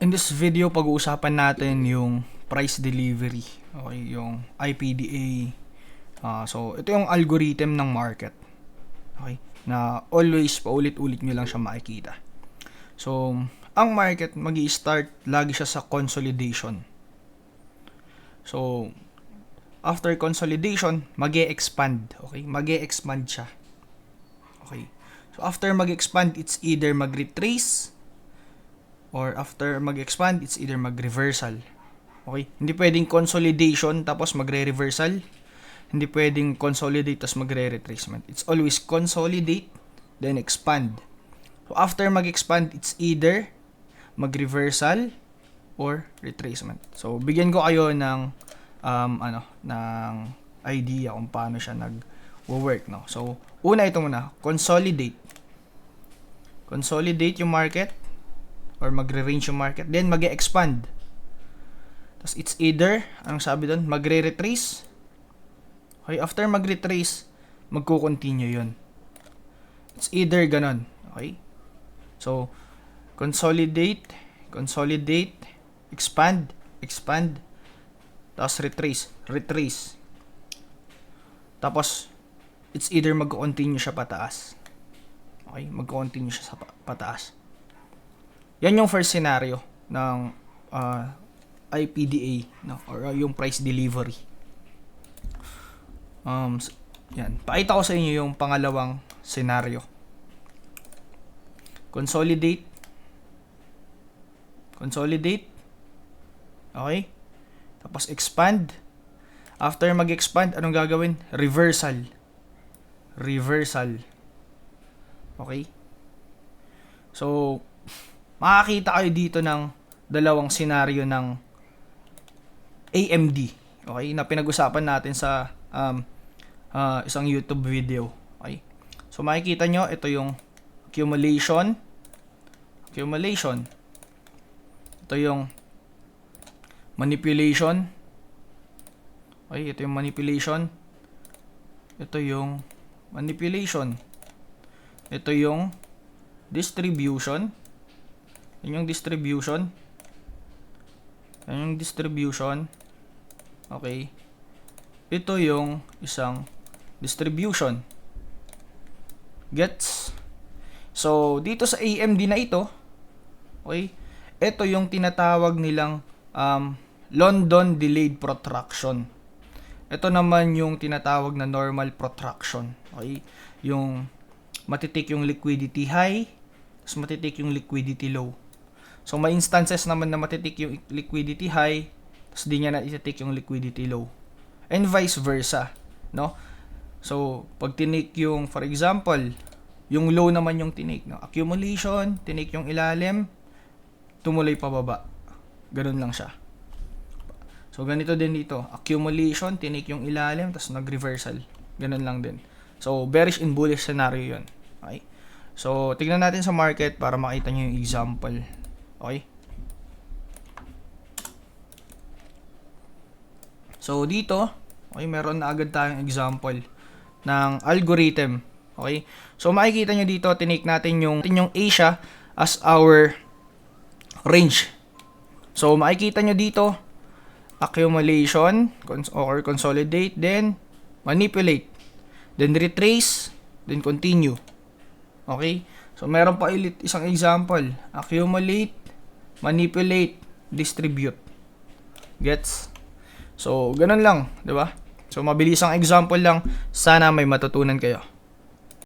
In this video, pag-uusapan natin yung price delivery. Okay, yung IPDA. So, ito yung algorithm ng market. Okay, na always paulit-ulit nyo lang siya makikita. So, ang market magi-start lagi siya sa consolidation. So, after consolidation, magi-expand. Okay, magi-expand siya. Okay. So, after mag-expand, it's either mag-retrace or after mag-expand, it's either mag-reversal. Okay? Hindi pwedeng consolidation tapos magre-reversal. Hindi pwedeng consolidate tapos magre-retracement. It's always consolidate, then expand. So, after mag-expand, it's either mag-reversal or retracement. So, bigyan ko kayo ng ng idea kung paano siya nag-work, no? So, una ito muna, consolidate. Consolidate yung market or magre-range yung market, then mag-expand. Tapos it's either, anong sabi doon, magre-retrace. Okay, after mag-retrace, magko-continue yun. It's either ganon. Okay? So, consolidate, expand, tapos retrace. Tapos, it's either magko-continue siya pataas. Okay? Magko-continue siya sa pataas. Yan yung first scenario ng IPDA, no? Or yung price delivery. Yan. Pakita ko sa inyo yung pangalawang scenario. Consolidate. Okay? Tapos expand. After mag-expand, anong gagawin? Reversal. Okay? So, makakita kayo dito ng dalawang senaryo ng AMD, okay, na pinag-usapan natin sa isang YouTube video. Okay? So makikita nyo, ito yung accumulation. Ito yung manipulation. Okay, ito yung manipulation. Ito yung manipulation. Ito yung distribution. Yan yung distribution. Okay. Ito yung isang distribution. Gets? So, dito sa AMD na ito, okay, ito yung tinatawag nilang London delayed protraction. Ito naman yung tinatawag na normal protraction. Okay? Yung matitik yung liquidity high, tapos matitik yung liquidity low. So, may instances naman na matitik yung liquidity high, tapos di niya na ititik yung liquidity low. And vice versa, no? So, pag tinik yung, for example, yung low naman yung tinik, no? Accumulation, tinik yung ilalim, tumuloy pababa. Ganun lang siya. So, ganito din dito. Accumulation, tinik yung ilalim, tapos nag-reversal. Ganun lang din. So, bearish and bullish scenario yun. Okay? So, tignan natin sa market para makita nyo yung example. Okay? So, dito, okay, meron na agad tayong example ng algorithm. Okay? So, makikita nyo dito, tinake natin yung Asia as our range. So, makikita nyo dito, accumulation, or consolidate, then manipulate, then retrace, then continue. Okay? So, meron pa ulit isang example. Accumulate, manipulate, distribute. Gets? So, ganun lang, 'di ba? So, mabilis ang example lang. Sana may matutunan kayo.